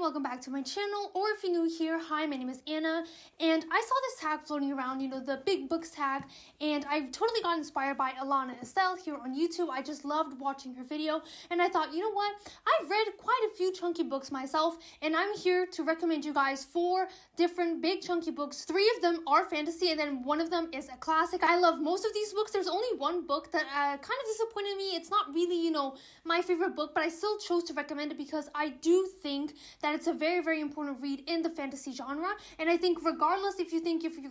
welcome back to my channel, or if you're new here, hi, my name is Anna, and I saw this tag floating around, the big books tag, and I totally got inspired by Alana Estelle here on YouTube. I just loved watching her video, and I thought, you know what, I've read quite a few chunky books myself, and I'm here to recommend you guys 4 different big chunky books. 3 of them are fantasy, and then 1 of them is a classic. I love most of these books. There's only 1 book that kind of disappointed me. It's not really, my favorite book, but I still chose to recommend it because I do think that it's a very, very important read in the fantasy genre. And I think regardless if you're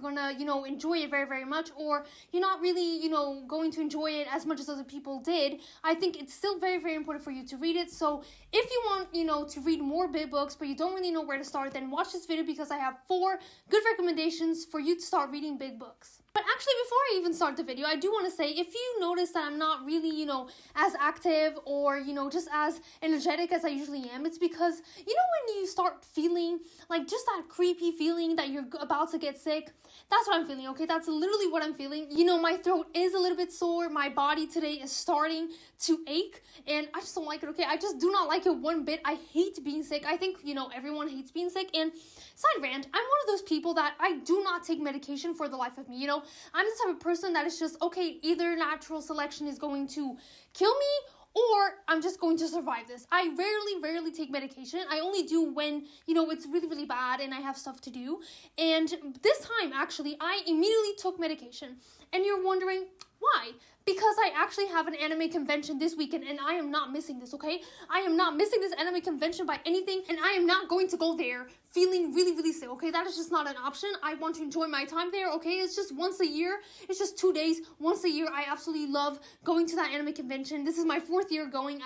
gonna, enjoy it very, very much, or you're not really, going to enjoy it as much as other people did, I think it's still very, very important for you to read it. So if you want, to read more big books, but you don't really know where to start, then watch this video because I have 4 good recommendations for you to start reading big books. But actually, before I even start the video, I do want to say, if you notice that I'm not really, as active or, just as energetic as I usually am, it's because, when you start feeling like just that creepy feeling that you're about to get sick, that's what I'm feeling, okay? That's literally what I'm feeling. My throat is a little bit sore. My body today is starting to ache, and I just don't like it, okay? I just do not like it one bit. I hate being sick. I think, everyone hates being sick, and side rant, I'm one of those people that I do not take medication for the life of me, I'm the type of person that is just, okay, either natural selection is going to kill me, or I'm just going to survive this. I rarely take medication. I only do when, it's really, really bad and I have stuff to do. And this time, actually, I immediately took medication. And you're wondering, why? Because I actually have an anime convention this weekend, and I am not missing this, okay? I am not missing this anime convention by anything, and I am not going to go there feeling really, really sick, okay? That is just not an option. I want to enjoy my time there, okay? It's just once a year. It's just 2 days, once a year. I absolutely love going to that anime convention. This is my 4th year going.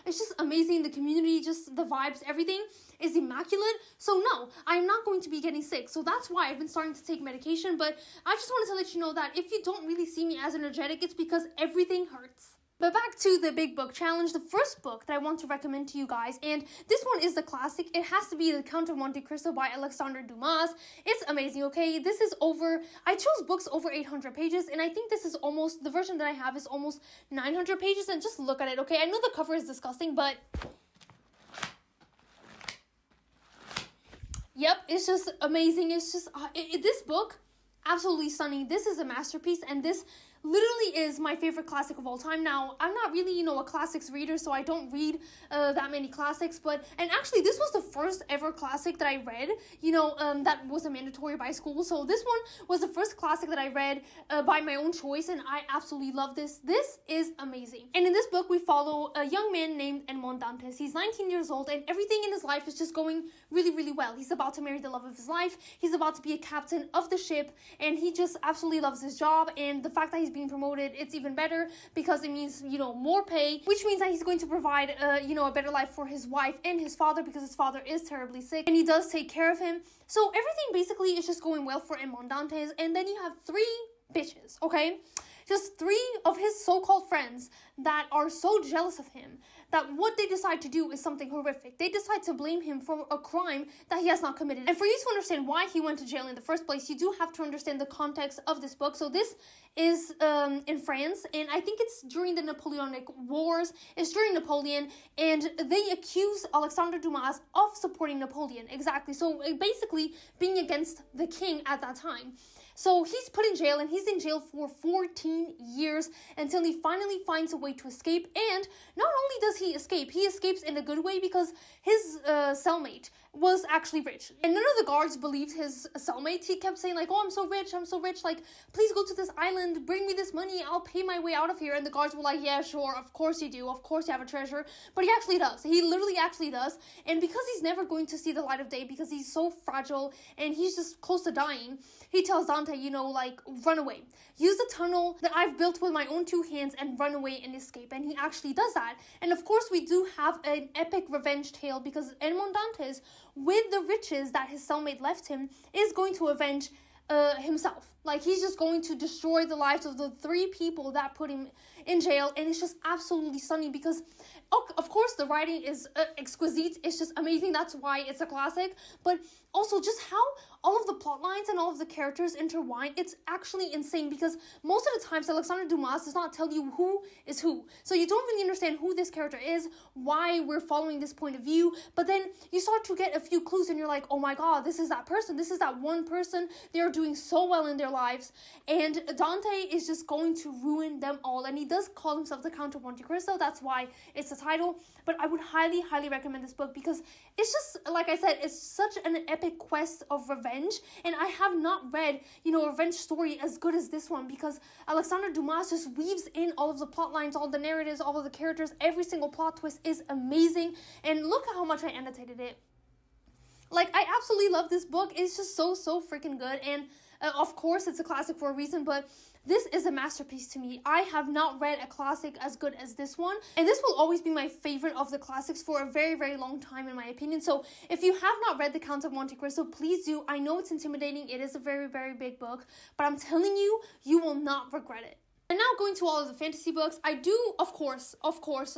It's just amazing. The community, just the vibes, everything is immaculate. So no, I'm not going to be getting sick. So that's why I've been starting to take medication. But I just wanted to let you know that if you don't really see me as energetic, it's because everything hurts. But back to the big book challenge, the first book that I want to recommend to you guys, and this one is the classic. It has to be The Count of Monte Cristo by Alexandre Dumas. It's amazing, okay? I chose books over 800 pages, and I think the version that I have is almost 900 pages, and just look at it, okay? I know the cover is disgusting, but yep, it's just amazing. It's just, this book, absolutely stunning. This is a masterpiece, and this literally is my favorite classic of all time. Now, I'm not really, a classics reader, so I don't read that many classics, and actually, this was the first ever classic that I read, that was a mandatory by school, so this one was the first classic that I read by my own choice, and I absolutely love this. This is amazing. And in this book, we follow a young man named Monte. He's 19 years old, and everything in his life is just going really, really well. He's about to marry the love of his life. He's about to be a captain of the ship, and he just absolutely loves his job, and the fact that he's being promoted, it's even better because it means, more pay, which means that he's going to provide, a better life for his wife and his father because his father is terribly sick, and he does take care of him. So everything basically is just going well for Monte, and then you have 3 bitches, okay? Just 3 of his so-called friends that are so jealous of him that what they decide to do is something horrific. They decide to blame him for a crime that he has not committed. And for you to understand why he went to jail in the first place, you do have to understand the context of this book. So this is in France, and I think it's during the Napoleonic Wars. It's during Napoleon, and they accuse Alexandre Dumas of supporting Napoleon. Exactly. So basically being against the king at that time. So he's put in jail, and he's in jail for 14 years until he finally finds a way to escape. And not only does he escapes in a good way because his cellmate was actually rich. And none of the guards believed his cellmate. He kept saying, like, oh, I'm so rich, like, please go to this island, bring me this money, I'll pay my way out of here. And the guards were like, yeah, sure, of course you do, of course you have a treasure. But he actually does. He literally actually does. And because he's never going to see the light of day, because he's so fragile and he's just close to dying, he tells Dante, run away. Use the tunnel that I've built with my own 2 hands and run away and escape. And he actually does that. And of course, we do have an epic revenge tale because Edmond Dantes, with the riches that his cellmate left him, is going to avenge himself. Like, he's just going to destroy the lives of the 3 people that put him in jail, and it's just absolutely stunning because, of course, the writing is exquisite. It's just amazing. That's why it's a classic. But also just how all of the plot lines and all of the characters intertwine. It's actually insane because most of the times Alexandre Dumas does not tell you who is who. So you don't really understand who this character is, why we're following this point of view, but then you start to get a few clues and you're like, oh my god, this is that person. This is that one person. They're doing so well in their lives. And Dante is just going to ruin them all. And he does call himself the Count of Monte Cristo. That's why it's the title. But I would highly, highly recommend this book because it's just, like I said, it's such an epic quest of revenge. And I have not read, a revenge story as good as this one because Alexandre Dumas just weaves in all of the plot lines, all the narratives, all of the characters. Every single plot twist is amazing. And look at how much I annotated it. Like, I absolutely love this book. It's just so freaking good. And of course, it's a classic for a reason, but this is a masterpiece to me. I have not read a classic as good as this one. And this will always be my favorite of the classics for a very, very long time, in my opinion. So if you have not read The Count of Monte Cristo, please do. I know it's intimidating. It is a very, very big book. But I'm telling you, you will not regret it. And now going to all of the fantasy books, I do, of course,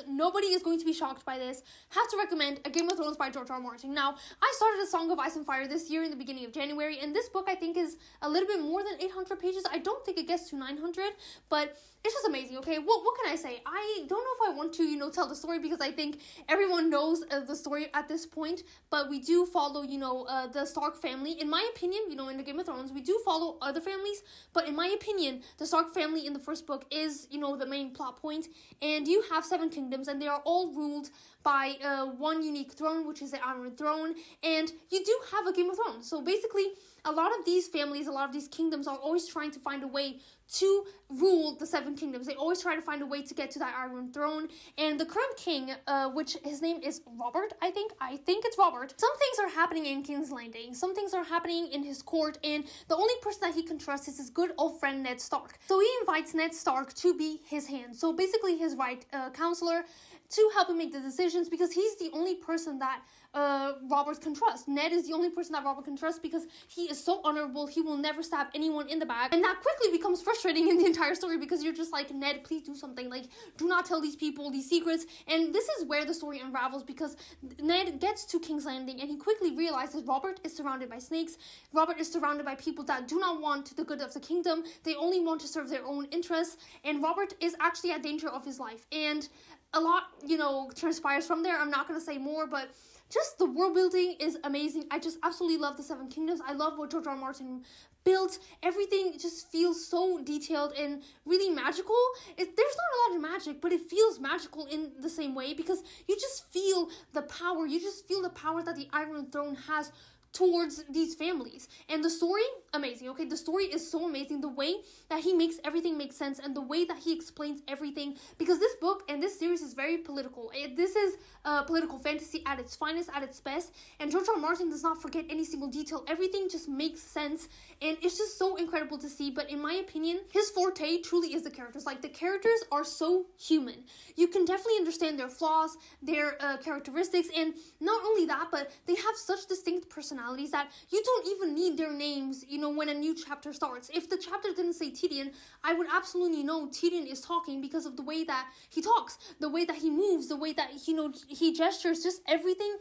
nobody is going to be shocked by this, have to recommend A Game of Thrones by George R. R. Martin. Now, I started A Song of Ice and Fire this year in the beginning of January, and this book I think is a little bit more than 800 pages. I don't think it gets to 900, but it's just amazing, okay? What can I say? I don't know if I want to, tell the story because I think everyone knows the story at this point, but we do follow, the Stark family. In my opinion, in the Game of Thrones, we do follow other families, but in my opinion, the Stark family in the first book is, the main plot point, and you have 7 kingdoms, and they are all ruled by one unique throne, which is the Iron Throne, and you do have a Game of Thrones. So basically, a lot of these families, a lot of these kingdoms are always trying to find a way to rule the 7 kingdoms. They always try to find a way to get to that Iron Throne, and the current king, which his name is Robert, I think it's Robert. Some things are happening in King's Landing. Some things are happening in his court, and the only person that he can trust is his good old friend Ned Stark. So he invites Ned Stark to be his hand. So basically his right counselor to help him make the decisions because he's the only person that Robert can trust. Ned is the only person that Robert can trust because he is so honorable. He will never stab anyone in the back. And that quickly becomes frustrating in the entire story because you're just like, Ned, please do something. Like, do not tell these people these secrets. And this is where the story unravels because Ned gets to King's Landing and he quickly realizes Robert is surrounded by snakes. Robert is surrounded by people that do not want the good of the kingdom. They only want to serve their own interests. And Robert is actually at danger of his life. And a lot, transpires from there. I'm not going to say more, but just the world building is amazing. I just absolutely love the 7 Kingdoms. I love what George R. R. Martin built. Everything just feels so detailed and really magical. There's not a lot of magic, but it feels magical in the same way because you just feel the power. You just feel the power that the Iron Throne has towards these families. And the story, amazing, okay? The story is so amazing. The way that he makes everything make sense and the way that he explains everything, because this book and this series is very political. This is political fantasy at its finest, at its best, and George R. R. Martin does not forget any single detail. Everything just makes sense, and it's just so incredible to see. But in my opinion, his forte truly is the characters. Like, the characters are so human. You can definitely understand their flaws, their characteristics, and not only that, but they have such distinct personalities that you don't even need their names, when a new chapter starts. If the chapter didn't say Tyrion, I would absolutely know Tyrion is talking because of the way that he talks, the way that he moves, the way that, he gestures, just everything.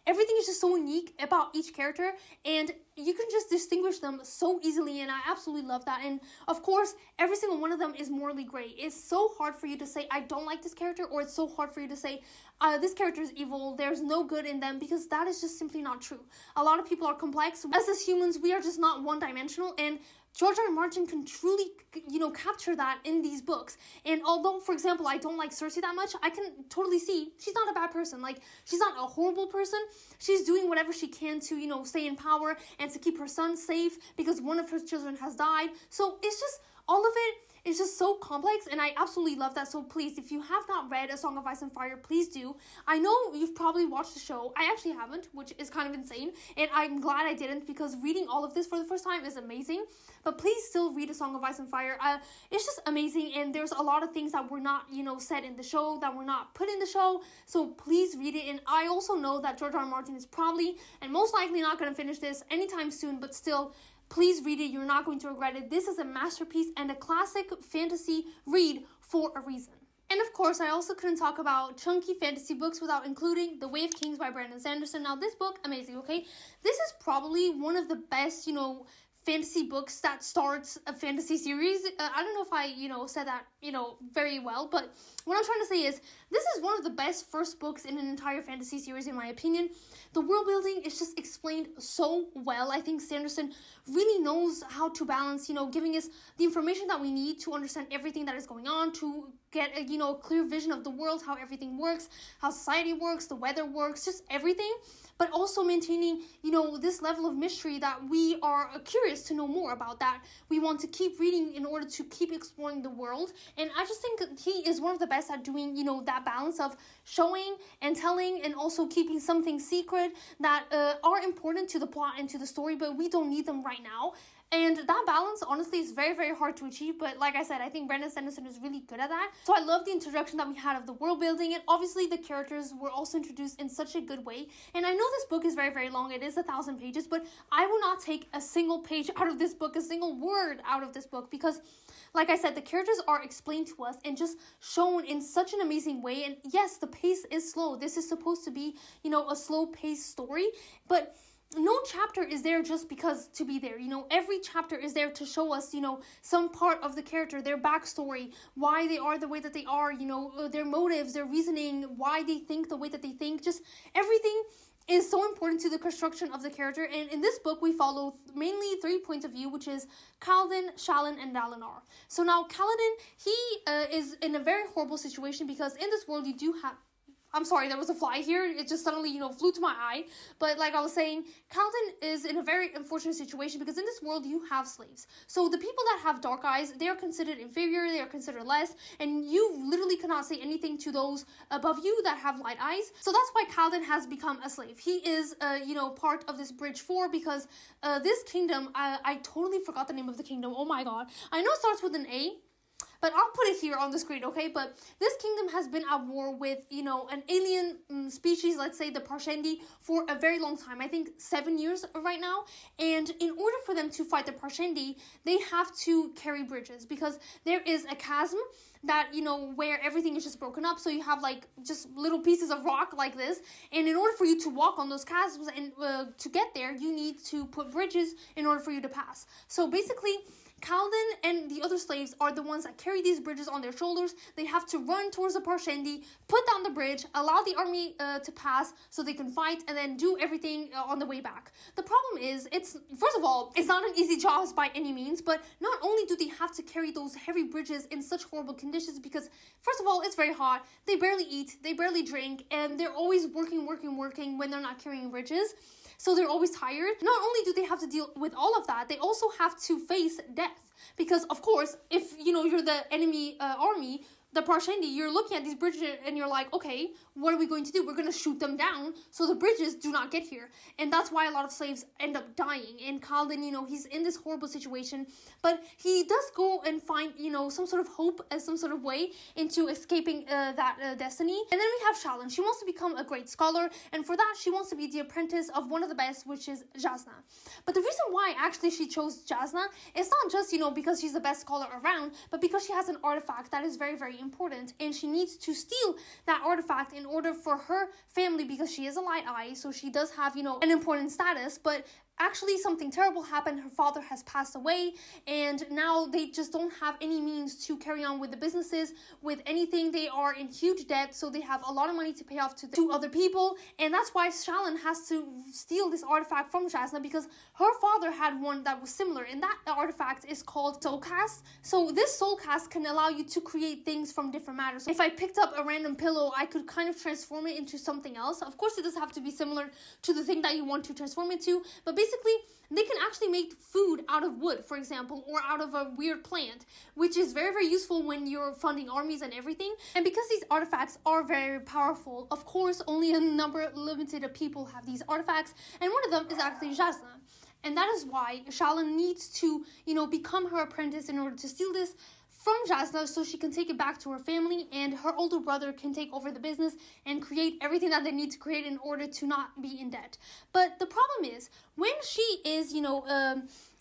Everything is just so unique about each character, and you can just distinguish them so easily, and I absolutely love that. And of course, every single one of them is morally gray. It's so hard for you to say, I don't like this character, or it's so hard for you to say, this character is evil, there's no good in them, because that is just simply not true. A lot of people are complex. As humans, we are just not one-dimensional, and George R. R. Martin can truly, capture that in these books. And although, for example, I don't like Cersei that much, I can totally see she's not a bad person. Like, she's not a horrible person. She's doing whatever she can to, stay in power and to keep her son safe because one of her children has died. So it's just, all of it is just so complex, and I absolutely love that. So please, if you have not read A Song of Ice and Fire, please do. I know you've probably watched the show. I actually haven't, which is kind of insane, and I'm glad I didn't because reading all of this for the first time is amazing. But please still read A Song of Ice and Fire. It's just amazing, and there's a lot of things that were not, said in the show, that were not put in the show. So please read it. And I also know that George R. R. Martin is probably and most likely not going to finish this anytime soon, but still, please read it. You're not going to regret it. This is a masterpiece and a classic fantasy read for a reason. And of course, I also couldn't talk about chunky fantasy books without including The Way of Kings by Brandon Sanderson. Now, this book, amazing, okay? This is probably one of the best, fantasy books that starts a fantasy series. I don't know if I, said that, very well, but what I'm trying to say is this is one of the best first books in an entire fantasy series, in my opinion. The world building is just explained so well. I think Sanderson really knows how to balance, giving us the information that we need to understand everything that is going on, to get a, clear vision of the world, how everything works, how society works, the weather works, just everything, but also maintaining, this level of mystery that we are curious to know more about, that we want to keep reading in order to keep exploring the world. And I just think he is one of the best at doing, that balance of showing and telling, and also keeping some things secret that are important to the plot and to the story, but we don't need them right now. And that balance, honestly, is very, very hard to achieve. But like I said, I think Brandon Sanderson is really good at that. So I love the introduction that we had of the world building. And obviously, the characters were also introduced in such a good way. And I know this book is very, very long. It is 1,000 pages. But I will not take a single page out of this book, a single word out of this book. Because, like I said, the characters are explained to us and just shown in such an amazing way. And yes, the pace is slow. This is supposed to be, a slow-paced story. But no chapter is there just because to be there. Every chapter is there to show us, some part of the character, their backstory, why they are the way that they are, their motives, their reasoning, why they think the way that they think. Just everything is so important to the construction of the character. And in this book, we follow mainly 3 points of view, which is Kaladin, Shallan, and Dalinar. So now Kaladin, he is in a very horrible situation because in this world you do have... I'm sorry, there was a fly here. It just suddenly, flew to my eye. But like I was saying, Kaladin is in a very unfortunate situation because in this world, you have slaves. So the people that have dark eyes, they are considered inferior, they are considered less, and you literally cannot say anything to those above you that have light eyes. So that's why Kaladin has become a slave. He is, part of this Bridge 4 because this kingdom, I totally forgot the name of the kingdom. Oh my god. I know it starts with an A, but I'll put it here on the screen, okay? But this kingdom has been at war with, an alien species, let's say the Parshendi, for a very long time. I think 7 years right now. And in order for them to fight the Parshendi, they have to carry bridges because there is a chasm that, where everything is just broken up. So you have just little pieces of rock like this. And in order for you to walk on those chasms and to get there, you need to put bridges in order for you to pass. So basically, Kaladin and the other slaves are the ones that carry these bridges on their shoulders. They have to run towards the Parshendi, put down the bridge, allow the army to pass so they can fight, and then do everything on the way back. The problem is, first of all, it's not an easy job by any means, but not only do they have to carry those heavy bridges in such horrible conditions because, first of all, it's very hot, they barely eat, they barely drink, and they're always working when they're not carrying bridges. So they're always tired. Not only do they have to deal with all of that, they also have to face death. Because, of course, if, you're the enemy army, the Parshendi, you're looking at these bridges and you're like, okay, what are we going to do? We're going to shoot them down so the bridges do not get here. And that's why a lot of slaves end up dying. And Kaladin, he's in this horrible situation, but he does go and find, some sort of hope as some sort of way into escaping that destiny. And then we have Shallan. She wants to become a great scholar, and for that, she wants to be the apprentice of one of the best, which is Jasnah. But the reason why actually she chose Jasnah is not just, because she's the best scholar around, but because she has an artifact that is very, very important, and she needs to steal that artifact in order for her family, because she is a light eye, so she does have, an important status, but actually something terrible happened. Her father has passed away, and now they just don't have any means to carry on with the businesses, with anything. They are in huge debt, so they have a lot of money to pay off to other people, and that's why Shallan has to steal this artifact from Jasnah, because her father had one that was similar, and that artifact is called Soulcast. So this Soulcast can allow you to create things from different matters. So if I picked up a random pillow, I could kind of transform it into something else. Of course, it does have to be similar to the thing that you want to transform it to, but basically, they can actually make food out of wood, for example, or out of a weird plant, which is very, very useful when you're funding armies and everything. And because these artifacts are very powerful, of course, only a limited of people have these artifacts, and one of them is actually Jasnah. And that is why Shallan needs to, become her apprentice in order to steal this from Jasnah so she can take it back to her family, and her older brother can take over the business and create everything that they need to create in order to not be in debt. But the problem is, when she is,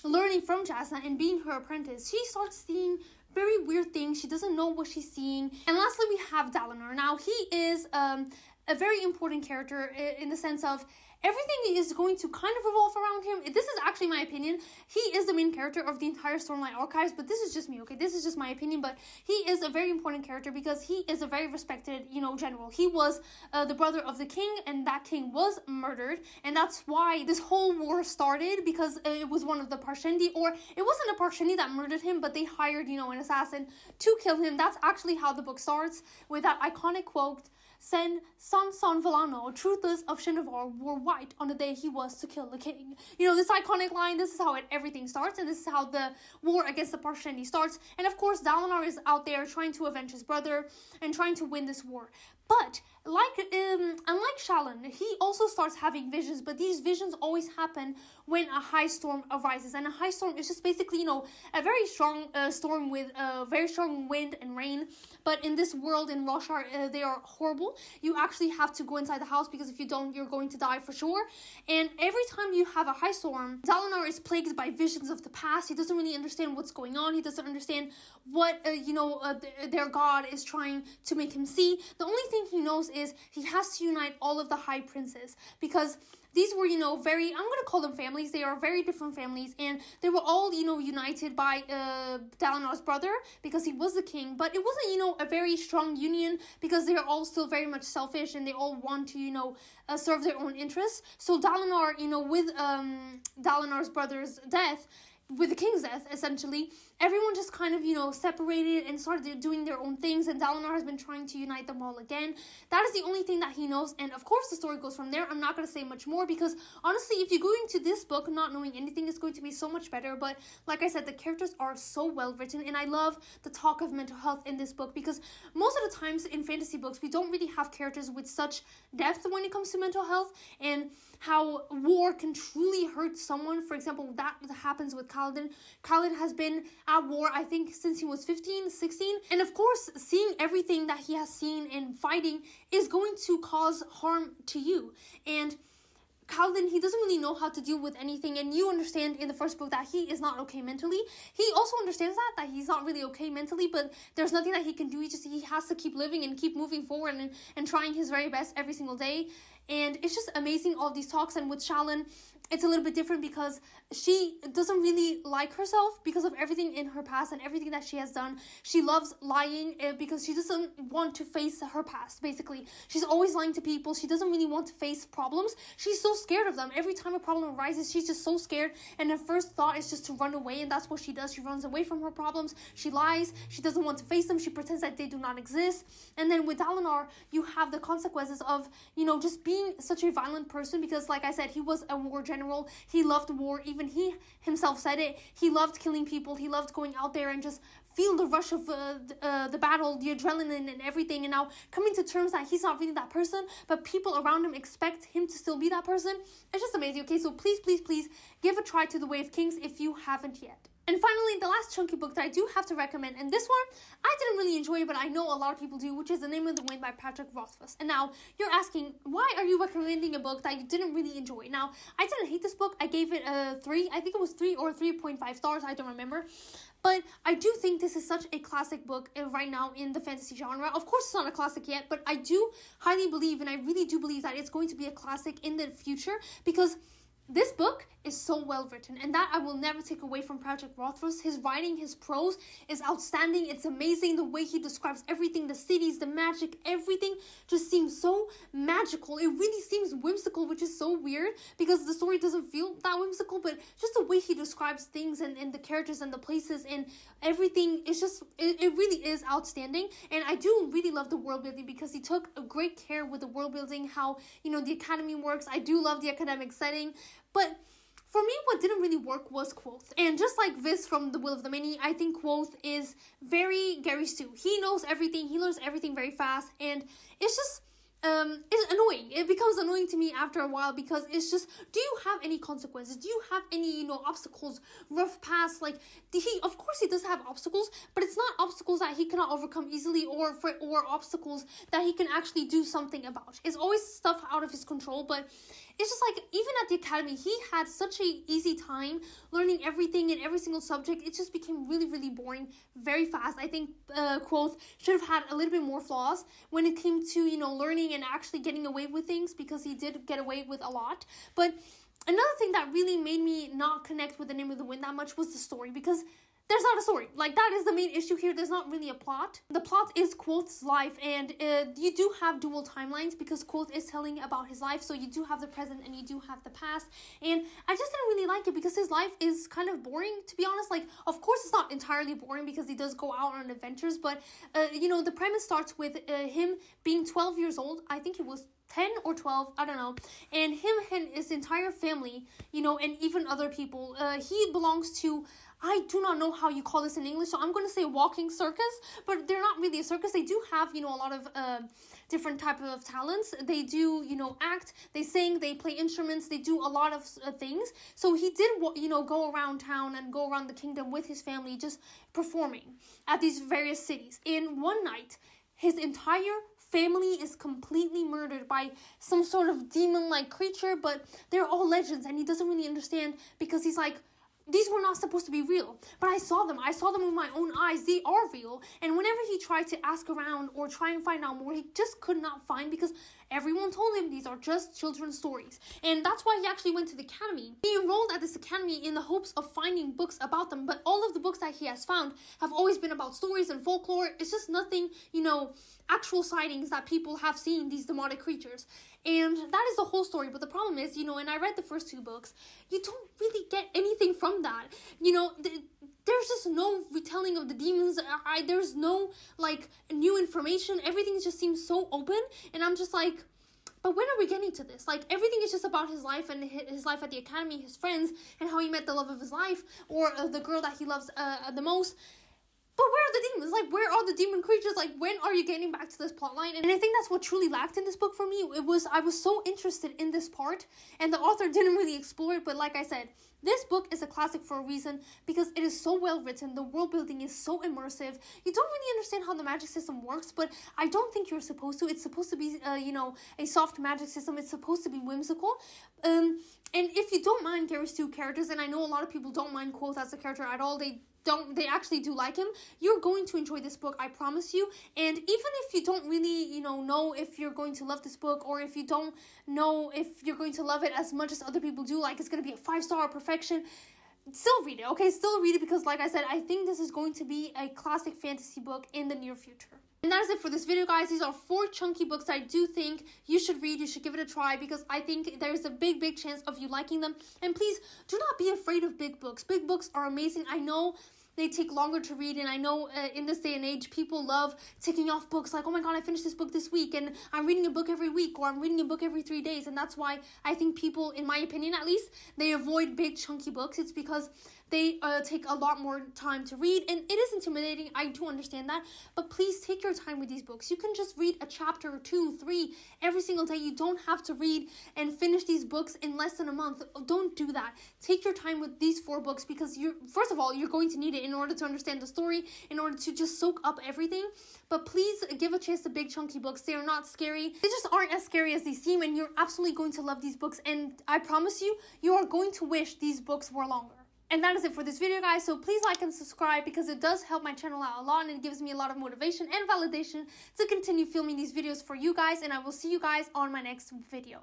learning from Jasnah and being her apprentice, she starts seeing very weird things. She doesn't know what she's seeing. And lastly, we have Dalinar. Now, he is a very important character in the sense of everything is going to kind of revolve around him. This is actually my opinion. He is the main character of the entire Stormlight Archives, but this is just me, okay? This is just my opinion, but he is a very important character because he is a very respected, general. He was the brother of the king, and that king was murdered, and that's why this whole war started, because it was one of the Parshendi, or it wasn't a Parshendi that murdered him, but they hired, an assassin to kill him. That's actually how the book starts, with that iconic quote, "Sen San Villano, truthers of Shinovar, wore white on the day he was to kill the king." This iconic line, this is how everything starts, and this is how the war against the Parshendi starts. And of course, Dalinar is out there trying to avenge his brother and trying to win this war. But unlike Shallan, he also starts having visions, but these visions always happen when a high storm arises. And a high storm is just basically, a very strong storm with very strong wind and rain. But in this world, in Roshar, they are horrible. You actually have to go inside the house, because if you don't, you're going to die for sure. And every time you have a high storm, Dalinar is plagued by visions of the past. He doesn't really understand what's going on. He doesn't understand what, their god is trying to make him see. The only thing he knows is he has to unite all of the high princes, because these were, very, I'm going to call them families. They are very different families, and they were all, united by Dalinar's brother, because he was the king. But it wasn't, a very strong union, because they're all still very much selfish, and they all want to, serve their own interests. So Dalinar, with Dalinar's brother's death, with the king's death, essentially, everyone just kind of, separated and started doing their own things, and Dalinar has been trying to unite them all again. That is the only thing that he knows, and of course the story goes from there. I'm not going to say much more, because honestly, if you go into this book not knowing anything, it's going to be so much better. But like I said, the characters are so well written, and I love the talk of mental health in this book, because most of the times in fantasy books, we don't really have characters with such depth when it comes to mental health, and how war can truly hurt someone. For example, that happens with Kaladin. Kaladin has been at war, I think, since he was 15, 16. And of course, seeing everything that he has seen and fighting is going to cause harm to you. And Kaladin, he doesn't really know how to deal with anything, and you understand in the first book that he is not okay mentally. He also understands that he's not really okay mentally, but there's nothing that he can do. He has to keep living and keep moving forward and trying his very best every single day. And it's just amazing, all these talks. And with Shallan, it's a little bit different, because she doesn't really like herself because of everything in her past and everything that she has done. She loves lying because she doesn't want to face her past, basically. She's always lying to people. She doesn't really want to face problems. She's so scared of them. Every time a problem arises, she's just so scared, and her first thought is just to run away, and that's what she does. She runs away from her problems. She lies. She doesn't want to face them. She pretends that they do not exist. And then with Dalinar, you have the consequences of, just being such a violent person, because like I said, he was a war general. He loved war. Even he himself said it. He loved killing people. He loved going out there and just feel the rush of the battle, the adrenaline and everything. And now coming to terms that he's not really that person, but people around him expect him to still be that person. It's just amazing. Okay, so please, please, please give a try to The Way of Kings if you haven't yet. And finally, the last chunky book that I do have to recommend, and this one, I didn't really enjoy it, but I know a lot of people do, which is The Name of the Wind by Patrick Rothfuss. And now, you're asking, why are you recommending a book that you didn't really enjoy? Now, I didn't hate this book. I gave it a 3. I think it was 3 or 3.5 stars. I don't remember. But I do think this is such a classic book right now in the fantasy genre. Of course, it's not a classic yet, but I do highly believe, and I really do believe that it's going to be a classic in the future, because this book is so well written, and that I will never take away from Patrick Rothfuss. His writing, his prose is outstanding. It's amazing the way he describes everything, the cities, the magic, everything just seems so magical. It really seems whimsical, which is so weird because the story doesn't feel that whimsical, but just the way he describes things and the characters and the places and everything is just, it really is outstanding. And I do really love the world building because he took a great care with the world building, how, the academy works. I do love the academic setting, but for me, what didn't really work was Quoth. And just like Viz from The Will of the Many, I think Quoth is very Gary Stu. He knows everything. He learns everything very fast. And it's just, it's annoying. It becomes annoying to me after a while because it's just, do you have any consequences? Do you have any, obstacles, rough paths? Like, of course he does have obstacles, but it's not obstacles that he cannot overcome easily or obstacles that he can actually do something about. It's always stuff out of his control, but it's just like, even at the academy, he had such a easy time learning everything in every single subject. It just became really, really boring very fast. I think Quoth should have had a little bit more flaws when it came to, you know, learning and actually getting away with things, because he did get away with a lot. But another thing that really made me not connect with The Name of the Wind that much was the story, because there's not a story. Like, that is the main issue here. There's not really a plot. The plot is Quoth's life, and you do have dual timelines, because Quoth is telling about his life, so you do have the present and you do have the past. And I just didn't really like it, because his life is kind of boring, to be honest. Like, of course it's not entirely boring, because he does go out on adventures, but you know, the premise starts with him being 12 years old. I think he was 10 or 12, I don't know, and him and his entire family, you know, and even other people, he belongs to, I do not know how you call this in English, so I'm going to say walking circus, but they're not really a circus. They do have, you know, a lot of different type of talents. They do, you know, act, they sing, they play instruments, they do a lot of things. So he did, you know, go around town and go around the kingdom with his family, just performing at these various cities. And one night, his entire family is completely murdered by some sort of demon-like creature, but they're all legends, and he doesn't really understand, because he's like, these were not supposed to be real, but I saw them with my own eyes, they are real. And whenever he tried to ask around or try and find out more, he just could not find, because everyone told him these are just children's stories. And that's why he actually went to the academy. He enrolled at this academy in the hopes of finding books about them, but all of the books that he has found have always been about stories and folklore. It's just nothing, you know, actual sightings that people have seen these demonic creatures. And that is the whole story. But the problem is, you know, and I read the first 2 books, you don't really get anything from that. You know, there's just no retelling of the demons. There's no, like, new information. Everything just seems so open. And I'm just like, but when are we getting to this? Like, everything is just about his life and his life at the academy, his friends, and how he met the love of his life, or the girl that he loves the most. But where are the demons? Like, where are the demon creatures? Like, when are you getting back to this plotline? And I think that's what truly lacked in this book for me. I was so interested in this part, and the author didn't really explore it. But like I said, this book is a classic for a reason, because it is so well written. The world building is so immersive. You don't really understand how the magic system works, but I don't think you're supposed to. It's supposed to be, you know, a soft magic system. It's supposed to be whimsical. And if you don't mind Gary's 2 characters, and I know a lot of people don't mind Quoth as a character at all, they actually do like him, you're going to enjoy this book, I promise you. And even if you don't really, you know if you're going to love this book, or if you don't know if you're going to love it as much as other people do, like it's going to be a 5-star perfection, still read it, okay? Still read it, because like I said, I think this is going to be a classic fantasy book in the near future. And that is it for this video, guys. These are 4 chunky books I do think you should read. You should give it a try, because I think there's a big, big chance of you liking them. And please, do not be afraid of big books. Big books are amazing. I know they take longer to read, and I know in this day and age, people love ticking off books like, oh my god, I finished this book this week, and I'm reading a book every week, or I'm reading a book every 3 days. And that's why I think people, in my opinion at least, they avoid big chunky books. It's because they take a lot more time to read, and it is intimidating. I do understand that, but please take your time with these books. You can just read a chapter or 2, 3 every single day. You don't have to read and finish these books in less than a month. Don't do that. Take your time with these 4 books, because first of all, you're going to need it in order to understand the story, in order to just soak up everything. But please give a chance to big chunky books. They are not scary. They just aren't as scary as they seem, and you're absolutely going to love these books. And I promise you, you are going to wish these books were longer. And that is it for this video, guys. So please like and subscribe, because it does help my channel out a lot, and it gives me a lot of motivation and validation to continue filming these videos for you guys. And I will see you guys on my next video.